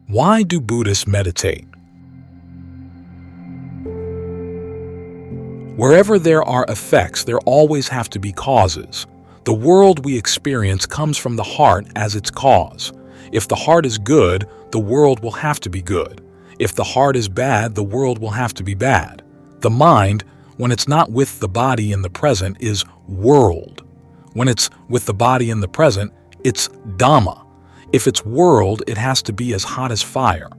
Why do Buddhists meditate? Wherever there are effects, there always have to be causes. The world we experience comes from the heart as its cause. If the heart is good, the world will have to be good. If the heart is bad, the world will have to be bad. The mind, when it's not with the body in the present, is world. When it's with the body in the present, it's Dhamma. If it's world, it has to be as hot as fire.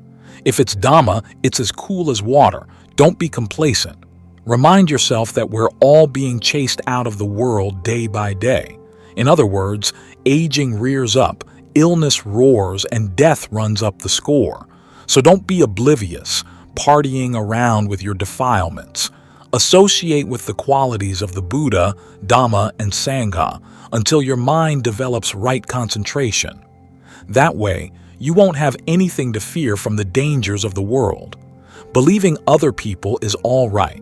If it's Dhamma, it's as cool as water. Don't be complacent. Remind yourself that we're all being chased out of the world day by day. In other words, aging rears up, illness roars, and death runs up the score. So don't be oblivious, partying around with your defilements. Associate with the qualities of the Buddha, Dhamma, and Sangha until your mind develops right concentration. That way, you won't have anything to fear from the dangers of the world. Believing other people is all right,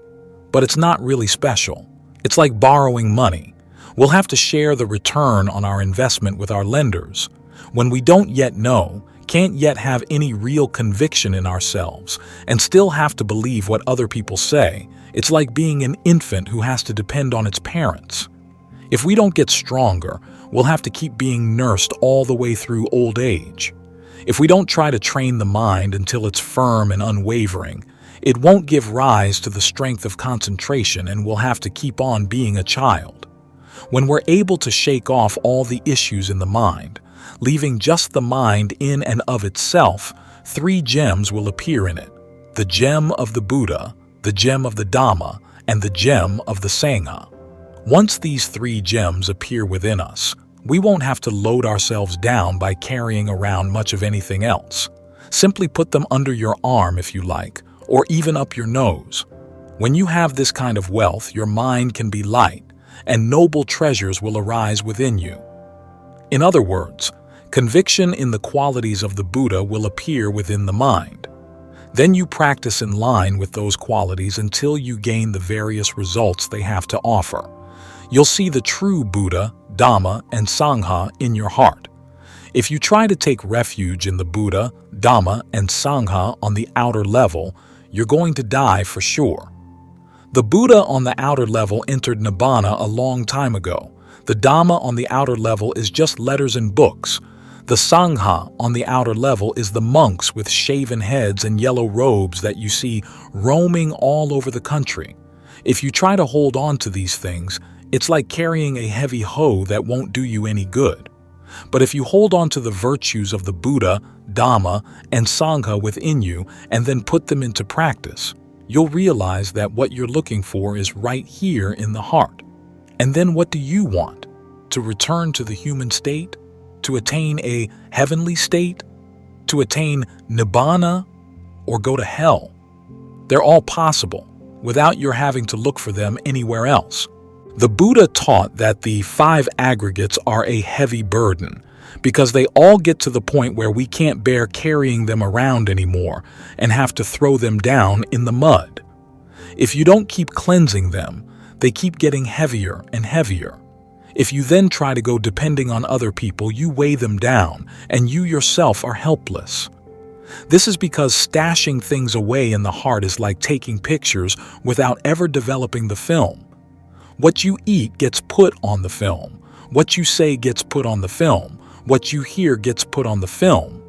but it's not really special. It's like borrowing money. We'll have to share the return on our investment with our lenders. When we don't yet know, can't yet have any real conviction in ourselves, and still have to believe what other people say, it's like being an infant who has to depend on its parents. If we don't get stronger, we'll have to keep being nursed all the way through old age. If we don't try to train the mind until it's firm and unwavering, it won't give rise to the strength of concentration, and we'll have to keep on being a child. When we're able to shake off all the issues in the mind, leaving just the mind in and of itself, 3 gems will appear in it: the gem of the Buddha, the gem of the Dhamma, and the gem of the Sangha. Once these 3 gems appear within us, we won't have to load ourselves down by carrying around much of anything else. Simply put them under your arm if you like, or even up your nose. When you have this kind of wealth, your mind can be light, and noble treasures will arise within you. In other words, conviction in the qualities of the Buddha will appear within the mind. Then you practice in line with those qualities until you gain the various results they have to offer. You'll see the true Buddha, Dhamma, and Sangha in your heart. If you try to take refuge in the Buddha, Dhamma, and Sangha on the outer level, you're going to die for sure. The Buddha on the outer level entered Nibbana a long time ago. The Dhamma on the outer level is just letters and books. The Sangha on the outer level is the monks with shaven heads and yellow robes that you see roaming all over the country. If you try to hold on to these things, it's like carrying a heavy hoe that won't do you any good. But if you hold on to the virtues of the Buddha, Dhamma, and Sangha within you and then put them into practice, you'll realize that what you're looking for is right here in the heart. And then what do you want? To return to the human state? To attain a heavenly state? To attain Nibbana? Or go to hell? They're all possible, without your having to look for them anywhere else. The Buddha taught that the 5 aggregates are a heavy burden, because they all get to the point where we can't bear carrying them around anymore and have to throw them down in the mud. If you don't keep cleansing them, they keep getting heavier and heavier. If you then try to go depending on other people, you weigh them down, and you yourself are helpless. This is because stashing things away in the heart is like taking pictures without ever developing the film. What you eat gets put on the film. What you say gets put on the film. What you hear gets put on the film.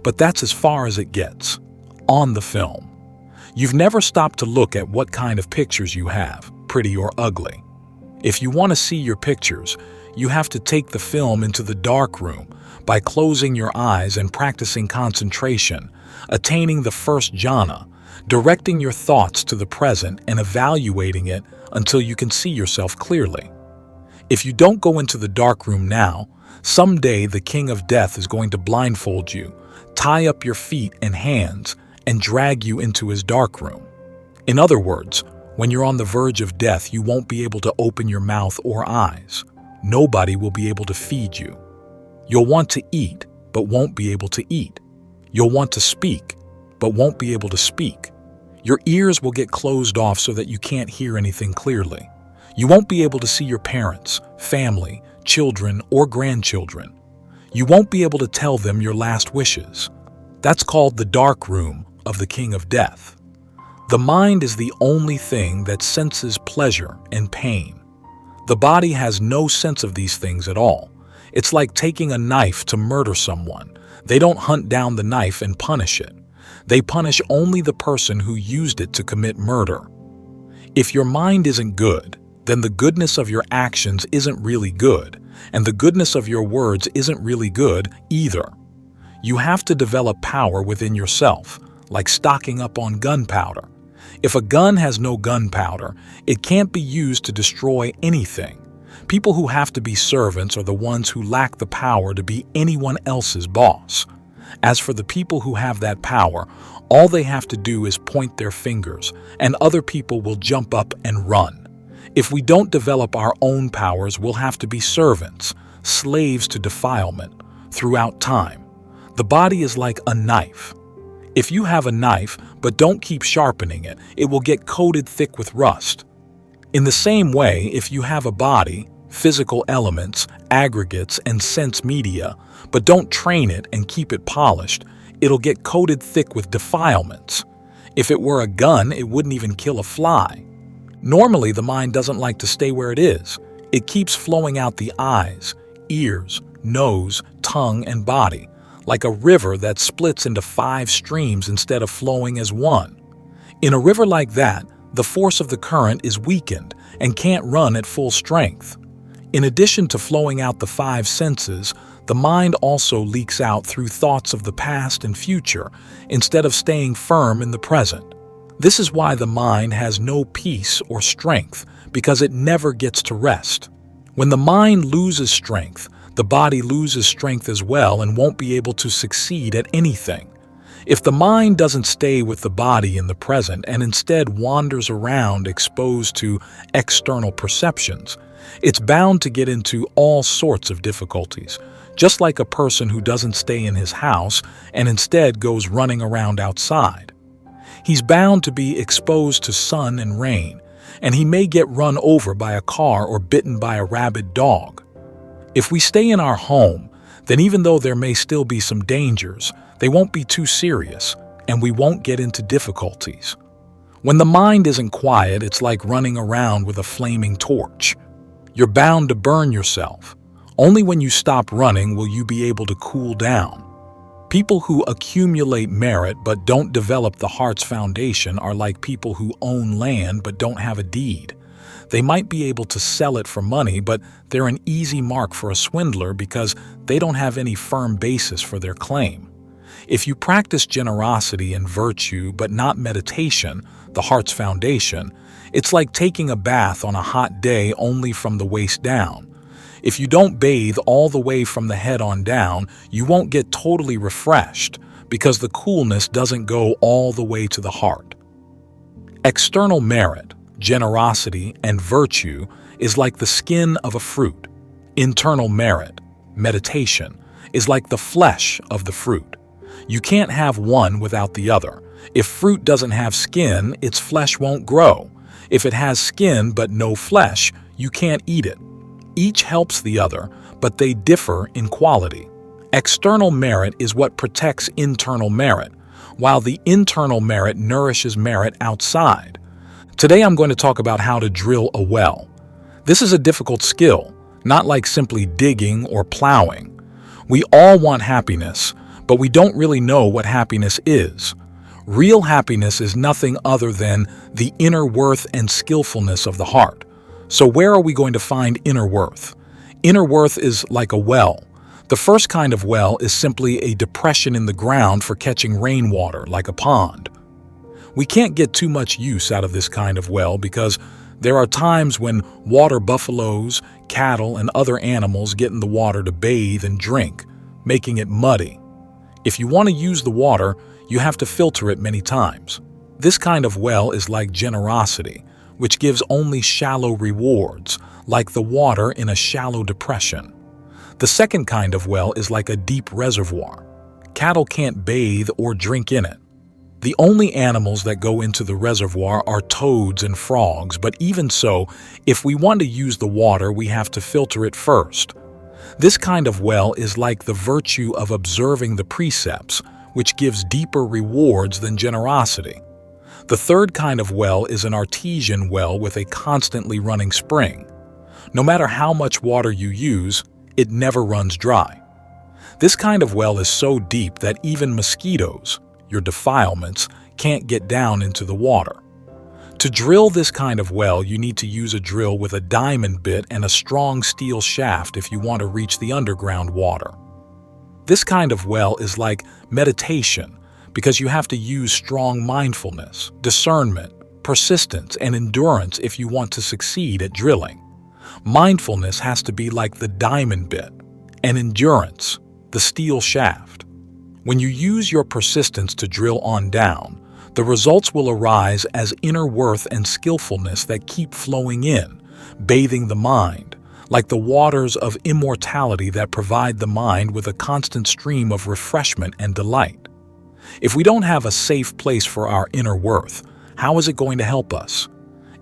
But that's as far as it gets, on the film. You've never stopped to look at what kind of pictures you have, pretty or ugly. If you want to see your pictures, you have to take the film into the dark room by closing your eyes and practicing concentration, attaining the first jhana, directing your thoughts to the present and evaluating it until you can see yourself clearly. If you don't go into the dark room now, someday the king of death is going to blindfold you, tie up your feet and hands, and drag you into his dark room. In other words, when you're on the verge of death, you won't be able to open your mouth or eyes. Nobody will be able to feed you. You'll want to eat, but won't be able to eat. You'll want to speak, but won't be able to speak. Your ears will get closed off so that you can't hear anything clearly. You won't be able to see your parents, family, children, or grandchildren. You won't be able to tell them your last wishes. That's called the dark room of the king of death. The mind is the only thing that senses pleasure and pain. The body has no sense of these things at all. It's like taking a knife to murder someone. They don't hunt down the knife and punish it. They punish only the person who used it to commit murder. If your mind isn't good, then the goodness of your actions isn't really good, and the goodness of your words isn't really good either. You have to develop power within yourself, like stocking up on gunpowder. If a gun has no gunpowder, it can't be used to destroy anything. People who have to be servants are the ones who lack the power to be anyone else's boss. As for the people who have that power, all they have to do is point their fingers, and other people will jump up and run. If we don't develop our own powers, we'll have to be servants, slaves to defilement, throughout time. The body is like a knife. If you have a knife but don't keep sharpening it, it will get coated thick with rust. In the same way, if you have a body, physical elements, aggregates, and sense media, but don't train it and keep it polished, it'll get coated thick with defilements. If it were a gun, it wouldn't even kill a fly. Normally, the mind doesn't like to stay where it is. It keeps flowing out the eyes, ears, nose, tongue, and body, like a river that splits into 5 streams instead of flowing as one. In a river like that, the force of the current is weakened and can't run at full strength. In addition to flowing out the 5 senses, the mind also leaks out through thoughts of the past and future instead of staying firm in the present. This is why the mind has no peace or strength, because it never gets to rest. When the mind loses strength, the body loses strength as well and won't be able to succeed at anything. If the mind doesn't stay with the body in the present and instead wanders around exposed to external perceptions, it's bound to get into all sorts of difficulties, just like a person who doesn't stay in his house and instead goes running around outside. He's bound to be exposed to sun and rain, and he may get run over by a car or bitten by a rabid dog. If we stay in our home, then even though there may still be some dangers, they won't be too serious, and we won't get into difficulties. When the mind isn't quiet, it's like running around with a flaming torch. You're bound to burn yourself. Only when you stop running will you be able to cool down. People who accumulate merit but don't develop the heart's foundation are like people who own land but don't have a deed. They might be able to sell it for money, but they're an easy mark for a swindler because they don't have any firm basis for their claim. If you practice generosity and virtue but not meditation, the heart's foundation, it's like taking a bath on a hot day only from the waist down. If you don't bathe all the way from the head on down, you won't get totally refreshed because the coolness doesn't go all the way to the heart. External merit, generosity, and virtue is like the skin of a fruit. Internal merit, meditation, is like the flesh of the fruit. You can't have one without the other. If fruit doesn't have skin, its flesh won't grow. If it has skin but no flesh, you can't eat it. Each helps the other, but they differ in quality. External merit is what protects internal merit, while the internal merit nourishes merit outside. Today I'm going to talk about how to drill a well. This is a difficult skill, not like simply digging or plowing. We all want happiness, but we don't really know what happiness is. Real happiness is nothing other than the inner worth and skillfulness of the heart. So where are we going to find inner worth? Inner worth is like a well. The first kind of well is simply a depression in the ground for catching rainwater, like a pond. We can't get too much use out of this kind of well because there are times when water buffaloes, cattle, and other animals get in the water to bathe and drink, making it muddy. If you want to use the water, you have to filter it many times. This kind of well is like generosity, which gives only shallow rewards, like the water in a shallow depression. The second kind of well is like a deep reservoir. Cattle can't bathe or drink in it. The only animals that go into the reservoir are toads and frogs, but even so, if we want to use the water, we have to filter it first. This kind of well is like the virtue of observing the precepts, which gives deeper rewards than generosity. The third kind of well is an artesian well with a constantly running spring. No matter how much water you use, it never runs dry. This kind of well is so deep that even mosquitoes, your defilements, can't get down into the water. To drill this kind of well, you need to use a drill with a diamond bit and a strong steel shaft if you want to reach the underground water. This kind of well is like meditation because you have to use strong mindfulness, discernment, persistence, and endurance if you want to succeed at drilling. Mindfulness has to be like the diamond bit, and endurance, the steel shaft. When you use your persistence to drill on down, the results will arise as inner worth and skillfulness that keep flowing in, bathing the mind, like the waters of immortality that provide the mind with a constant stream of refreshment and delight. If we don't have a safe place for our inner worth, how is it going to help us?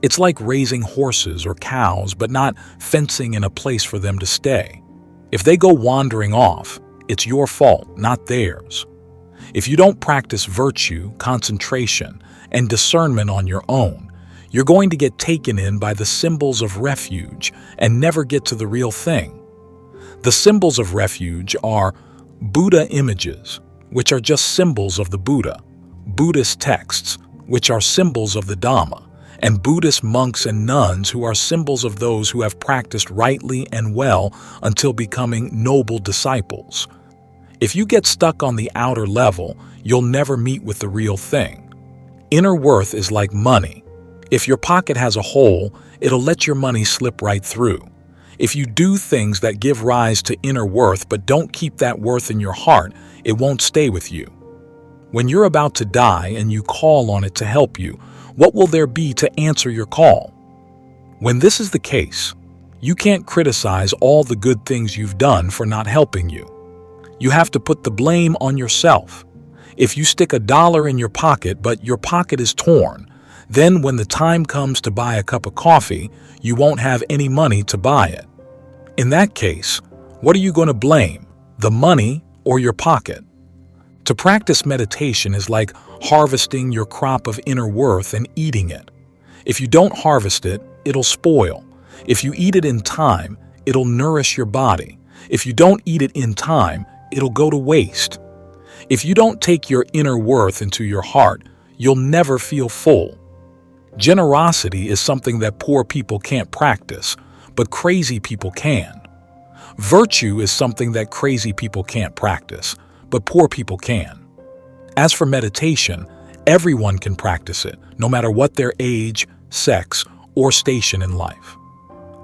It's like raising horses or cows but not fencing in a place for them to stay. If they go wandering off, it's your fault, not theirs. If you don't practice virtue, concentration, and discernment on your own, you're going to get taken in by the symbols of refuge and never get to the real thing. The symbols of refuge are Buddha images, which are just symbols of the Buddha, Buddhist texts, which are symbols of the Dhamma, and Buddhist monks and nuns who are symbols of those who have practiced rightly and well until becoming noble disciples. If you get stuck on the outer level, you'll never meet with the real thing. Inner worth is like money. If your pocket has a hole, it'll let your money slip right through. If you do things that give rise to inner worth but don't keep that worth in your heart, it won't stay with you. When you're about to die and you call on it to help you, what will there be to answer your call? When this is the case, you can't criticize all the good things you've done for not helping you. You have to put the blame on yourself. If you stick $1 in your pocket but your pocket is torn, then when the time comes to buy a cup of coffee, you won't have any money to buy it. In that case, what are you going to blame, the money or your pocket? To practice meditation is like harvesting your crop of inner worth and eating it. If you don't harvest it, it'll spoil. If you eat it in time, it'll nourish your body. If you don't eat it in time, it'll go to waste. If you don't take your inner worth into your heart, you'll never feel full. Generosity is something that poor people can't practice, but crazy people can. Virtue is something that crazy people can't practice, but poor people can. As for meditation, everyone can practice it, no matter what their age, sex, or station in life.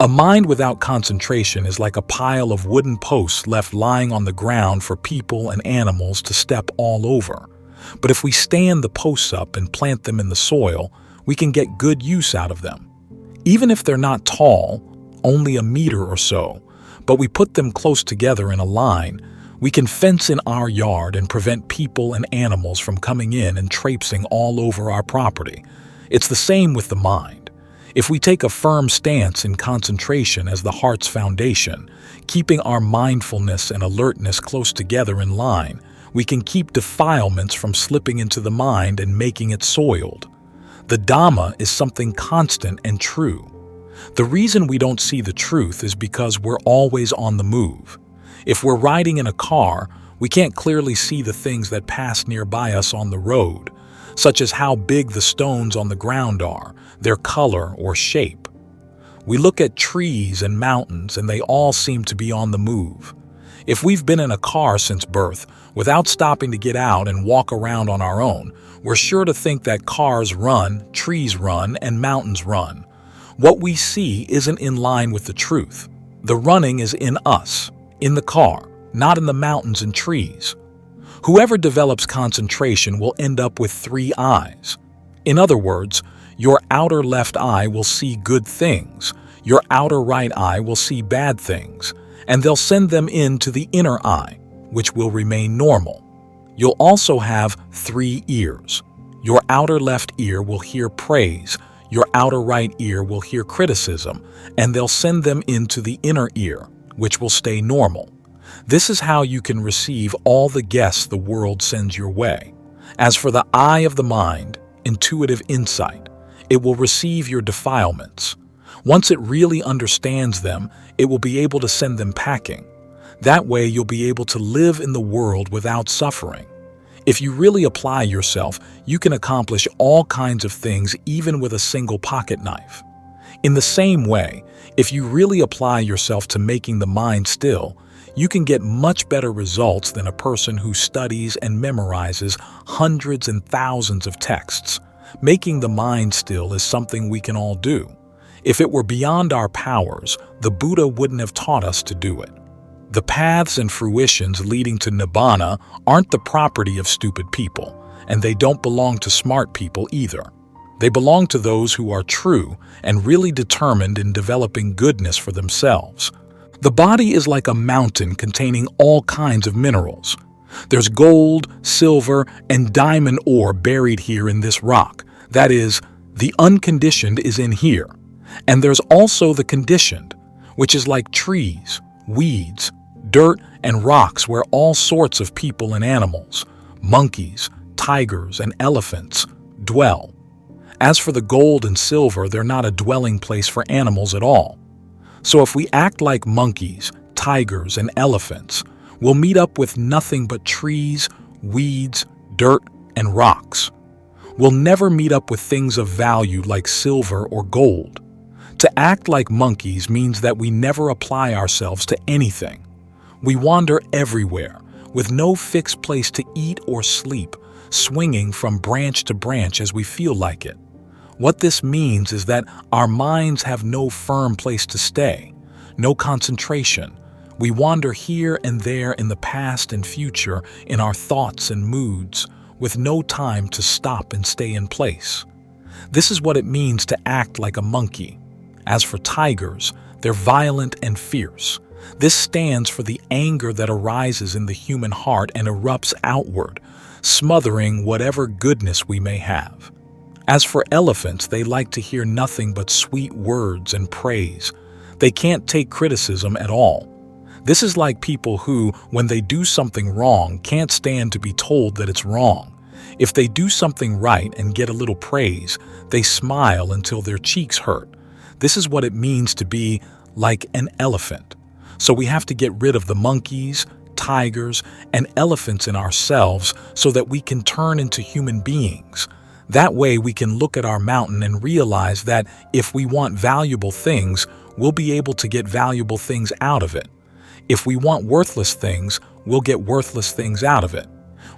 A mind without concentration is like a pile of wooden posts left lying on the ground for people and animals to step all over. But if we stand the posts up and plant them in the soil, we can get good use out of them. Even if they're not tall, only a meter or so, but we put them close together in a line, we can fence in our yard and prevent people and animals from coming in and traipsing all over our property. It's the same with the mind. If we take a firm stance in concentration as the heart's foundation, keeping our mindfulness and alertness close together in line, we can keep defilements from slipping into the mind and making it soiled. The Dhamma is something constant and true. The reason we don't see the truth is because we're always on the move. If we're riding in a car, we can't clearly see the things that pass nearby us on the road, such as how big the stones on the ground are, their color or shape. We look at trees and mountains and they all seem to be on the move. If we've been in a car since birth, without stopping to get out and walk around on our own, we're sure to think that cars run, trees run, and mountains run. What we see isn't in line with the truth. The running is in us, in the car, not in the mountains and trees. Whoever develops concentration will end up with 3 eyes. In other words, your outer left eye will see good things, your outer right eye will see bad things, and they'll send them into the inner eye, which will remain normal. You'll also have 3 ears. Your outer left ear will hear praise, your outer right ear will hear criticism, and they'll send them into the inner ear, which will stay normal. This is how you can receive all the guests the world sends your way. As for the eye of the mind, intuitive insight, it will receive your defilements. Once it really understands them, it will be able to send them packing. That way you'll be able to live in the world without suffering. If you really apply yourself, you can accomplish all kinds of things even with a single pocket knife. In the same way, if you really apply yourself to making the mind still, you can get much better results than a person who studies and memorizes hundreds and thousands of texts. Making the mind still is something we can all do. If it were beyond our powers, the Buddha wouldn't have taught us to do it. The paths and fruitions leading to Nibbana aren't the property of stupid people, and they don't belong to smart people either. They belong to those who are true and really determined in developing goodness for themselves. The body is like a mountain containing all kinds of minerals. There's gold, silver, and diamond ore buried here in this rock. That is, the unconditioned is in here. And there's also the conditioned, which is like trees, weeds, dirt, and rocks where all sorts of people and animals, monkeys, tigers, and elephants dwell. As for the gold and silver, they're not a dwelling place for animals at all. So if we act like monkeys, tigers, and elephants, we'll meet up with nothing but trees, weeds, dirt, and rocks. We'll never meet up with things of value like silver or gold. To act like monkeys means that we never apply ourselves to anything. We wander everywhere, with no fixed place to eat or sleep, swinging from branch to branch as we feel like it. What this means is that our minds have no firm place to stay, no concentration. We wander here and there in the past and future in our thoughts and moods, with no time to stop and stay in place. This is what it means to act like a monkey. As for tigers, they're violent and fierce. This stands for the anger that arises in the human heart and erupts outward, smothering whatever goodness we may have. As for elephants, they like to hear nothing but sweet words and praise. They can't take criticism at all. This is like people who, when they do something wrong, can't stand to be told that it's wrong. If they do something right and get a little praise, they smile until their cheeks hurt. This is what it means to be like an elephant. So we have to get rid of the monkeys, tigers, and elephants in ourselves so that we can turn into human beings. That way we can look at our mountain and realize that if we want valuable things, we'll be able to get valuable things out of it. If we want worthless things, we'll get worthless things out of it.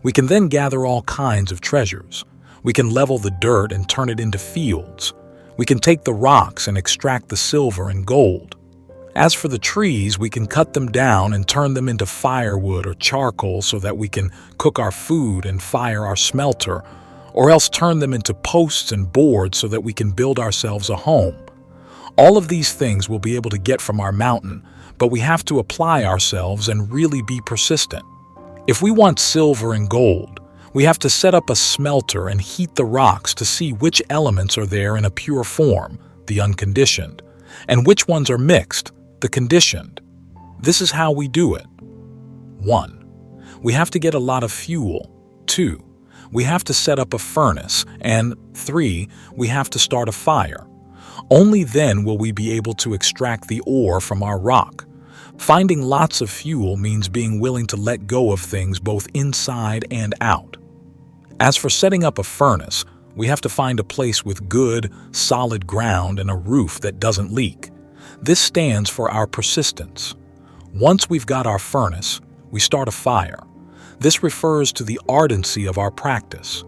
We can then gather all kinds of treasures. We can level the dirt and turn it into fields. We can take the rocks and extract the silver and gold. As for the trees, we can cut them down and turn them into firewood or charcoal so that we can cook our food and fire our smelter, or else turn them into posts and boards so that we can build ourselves a home. All of these things we'll be able to get from our mountain, but we have to apply ourselves and really be persistent. If we want silver and gold, we have to set up a smelter and heat the rocks to see which elements are there in a pure form, the unconditioned, and which ones are mixed, the conditioned. This is how we do it. 1. We have to get a lot of fuel. 2. We have to set up a furnace. And 3. We have to start a fire. Only then will we be able to extract the ore from our rock. Finding lots of fuel means being willing to let go of things both inside and out. As for setting up a furnace, we have to find a place with good, solid ground and a roof that doesn't leak. This stands for our persistence. Once we've got our furnace, we start a fire. This refers to the ardency of our practice.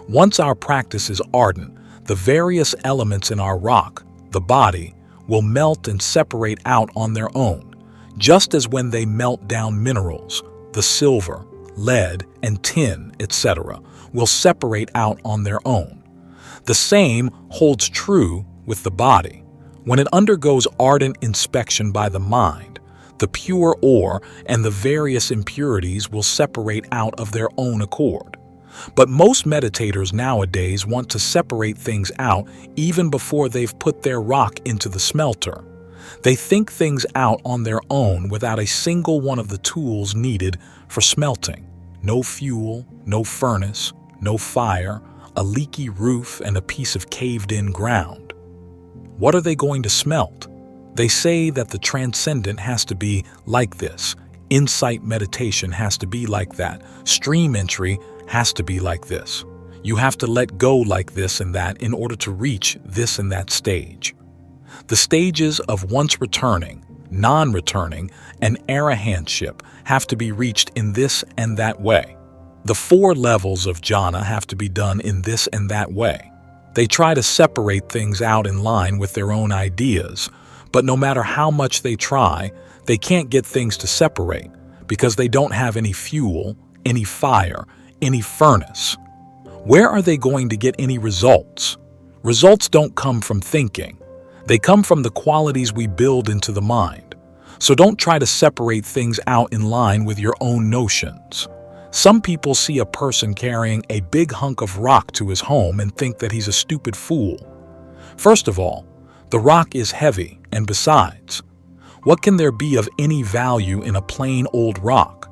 Once our practice is ardent, the various elements in our rock, the body, will melt and separate out on their own, just as when they melt down minerals, the silver, lead, and tin, etc., will separate out on their own. The same holds true with the body. When it undergoes ardent inspection by the mind, the pure ore and the various impurities will separate out of their own accord. But most meditators nowadays want to separate things out even before they've put their rock into the smelter. They think things out on their own without a single one of the tools needed for smelting. No fuel, no furnace, no fire, a leaky roof, and a piece of caved-in ground. What are they going to smelt? They say that the transcendent has to be like this, insight meditation has to be like that, stream entry has to be like this. You have to let go like this and that in order to reach this and that stage. The stages of once returning, non-returning, and arahantship have to be reached in this and that way. The 4 levels of jhana have to be done in this and that way. They try to separate things out in line with their own ideas, but no matter how much they try, they can't get things to separate because they don't have any fuel, any fire, any furnace. Where are they going to get any results? Results don't come from thinking. They come from the qualities we build into the mind. So don't try to separate things out in line with your own notions. Some people see a person carrying a big hunk of rock to his home and think that he's a stupid fool. First of all, the rock is heavy, and besides, what can there be of any value in a plain old rock?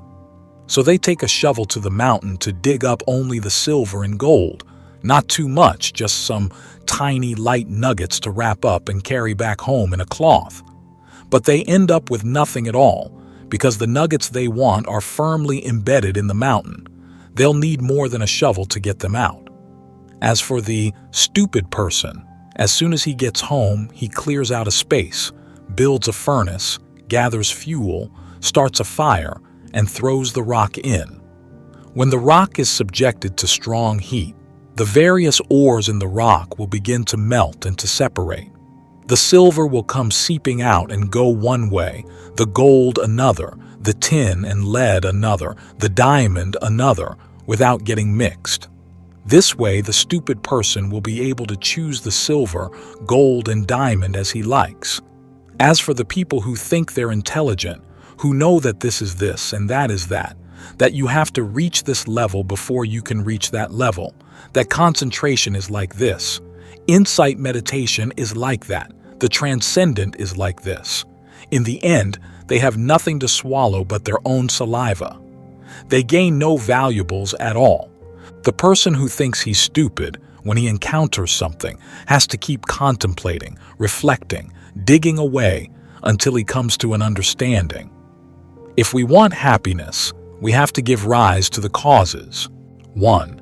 So they take a shovel to the mountain to dig up only the silver and gold, not too much, just some tiny light nuggets to wrap up and carry back home in a cloth. But they end up with nothing at all, because the nuggets they want are firmly embedded in the mountain. They'll need more than a shovel to get them out. As for the stupid person, as soon as he gets home, he clears out a space, builds a furnace, gathers fuel, starts a fire, and throws the rock in. When the rock is subjected to strong heat, the various ores in the rock will begin to melt and to separate. The silver will come seeping out and go one way, the gold another, the tin and lead another, the diamond another, without getting mixed. This way, the stupid person will be able to choose the silver, gold, and diamond as he likes. As for the people who think they're intelligent, who know that this is this and that is that you have to reach this level before you can reach that level, that concentration is like this, insight meditation is like that, the transcendent is like this. In the end, they have nothing to swallow but their own saliva. They gain no valuables at all. The person who thinks he's stupid when he encounters something has to keep contemplating, reflecting, digging away until he comes to an understanding. If we want happiness, we have to give rise to the causes. 1.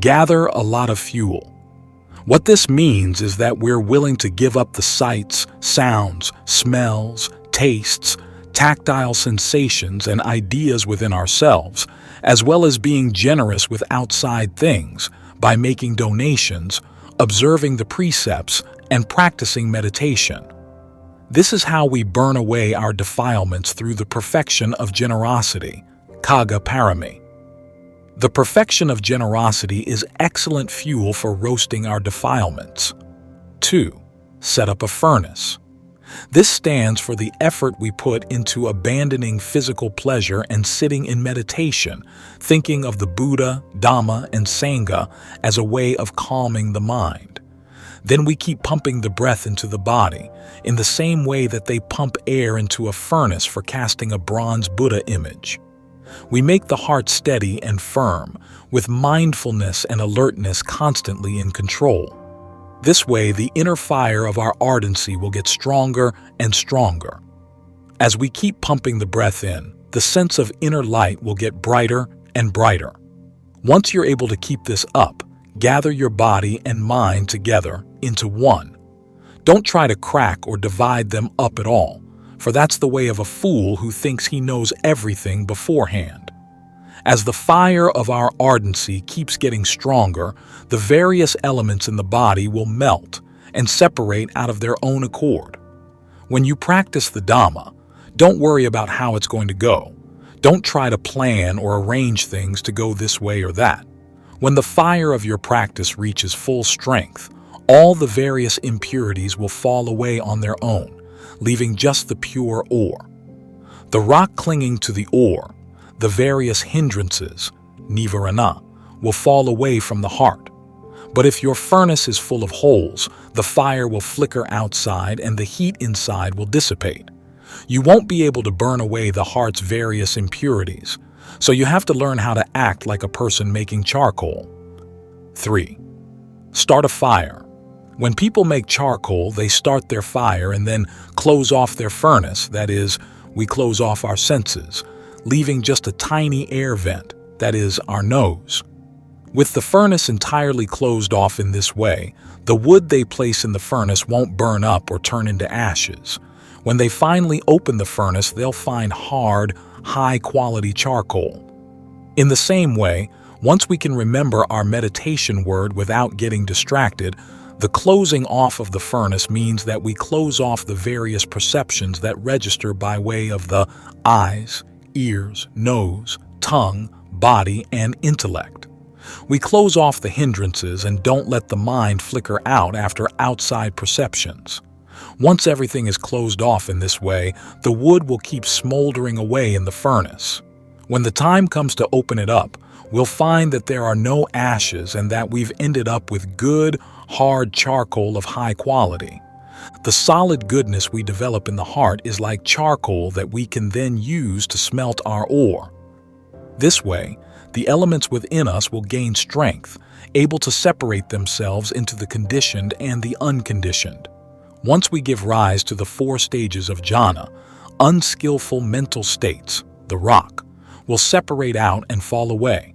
Gather a lot of fuel. What this means is that we're willing to give up the sights, sounds, smells, tastes, tactile sensations, and ideas within ourselves, as well as being generous with outside things by making donations, observing the precepts, and practicing meditation. This is how we burn away our defilements through the perfection of generosity, Kaga Parami. The perfection of generosity is excellent fuel for roasting our defilements. 2. Set up a furnace. This stands for the effort we put into abandoning physical pleasure and sitting in meditation, thinking of the Buddha, Dhamma, and Sangha as a way of calming the mind. Then we keep pumping the breath into the body, in the same way that they pump air into a furnace for casting a bronze Buddha image. We make the heart steady and firm, with mindfulness and alertness constantly in control. This way, the inner fire of our ardency will get stronger and stronger. As we keep pumping the breath in, the sense of inner light will get brighter and brighter. Once you're able to keep this up, gather your body and mind together into one. Don't try to crack or divide them up at all, for that's the way of a fool who thinks he knows everything beforehand. As the fire of our ardency keeps getting stronger, the various elements in the body will melt and separate out of their own accord. When you practice the Dhamma, don't worry about how it's going to go. Don't try to plan or arrange things to go this way or that. When the fire of your practice reaches full strength, all the various impurities will fall away on their own, leaving just the pure ore. The rock clinging to the ore, the various hindrances, nivarana, will fall away from the heart. But if your furnace is full of holes, the fire will flicker outside and the heat inside will dissipate. You won't be able to burn away the heart's various impurities, so you have to learn how to act like a person making charcoal. 3. Start a fire. When people make charcoal, they start their fire and then close off their furnace, that is, we close off our senses, leaving just a tiny air vent, that is, our nose. With the furnace entirely closed off in this way, the wood they place in the furnace won't burn up or turn into ashes. When they finally open the furnace, they'll find hard, high-quality charcoal. In the same way, once we can remember our meditation word without getting distracted, the closing off of the furnace means that we close off the various perceptions that register by way of the eyes, ears, nose, tongue, body, and intellect. We close off the hindrances and don't let the mind flicker out after outside perceptions. Once everything is closed off in this way, the wood will keep smoldering away in the furnace. When the time comes to open it up, we'll find that there are no ashes and that we've ended up with good, hard charcoal of high quality. The solid goodness we develop in the heart is like charcoal that we can then use to smelt our ore. This way, the elements within us will gain strength, able to separate themselves into the conditioned and the unconditioned. Once we give rise to the 4 stages of jhana, unskillful mental states, the rock, will separate out and fall away.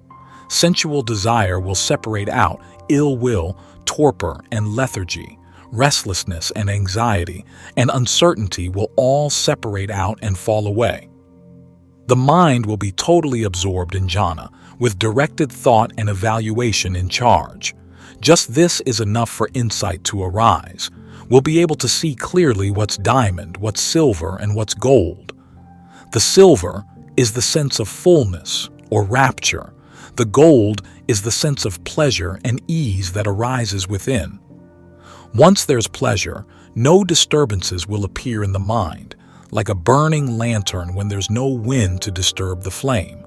Sensual desire will separate out, ill will, torpor and lethargy, restlessness and anxiety, and uncertainty will all separate out and fall away. The mind will be totally absorbed in jhana, with directed thought and evaluation in charge. Just this is enough for insight to arise. We'll be able to see clearly what's diamond, what's silver, and what's gold. The silver is the sense of fullness or rapture. The gold is the sense of pleasure and ease that arises within. Once there's pleasure, no disturbances will appear in the mind, like a burning lantern when there's no wind to disturb the flame.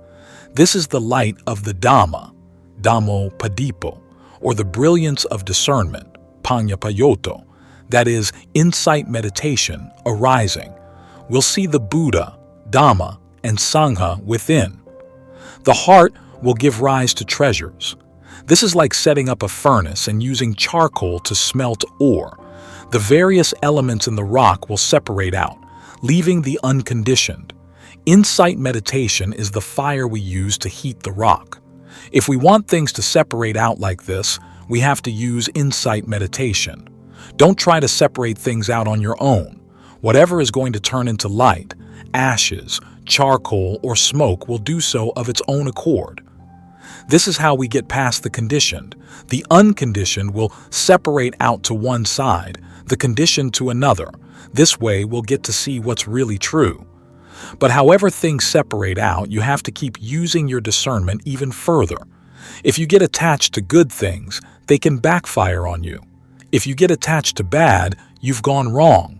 This is the light of the Dhamma, Dhammo Padipo, or the brilliance of discernment, Paññappayoto, that is, insight meditation, arising. We'll see the Buddha, Dhamma, and Sangha within. The heart will give rise to treasures. This is like setting up a furnace and using charcoal to smelt ore. The various elements in the rock will separate out, leaving the unconditioned. Insight meditation is the fire we use to heat the rock. If we want things to separate out like this, we have to use insight meditation. Don't try to separate things out on your own. Whatever is going to turn into light, ashes, charcoal, or smoke will do so of its own accord. This is how we get past the conditioned. The unconditioned will separate out to one side, the conditioned to another. This way we'll get to see what's really true. But however things separate out, you have to keep using your discernment even further. If you get attached to good things, they can backfire on you. If you get attached to bad, you've gone wrong.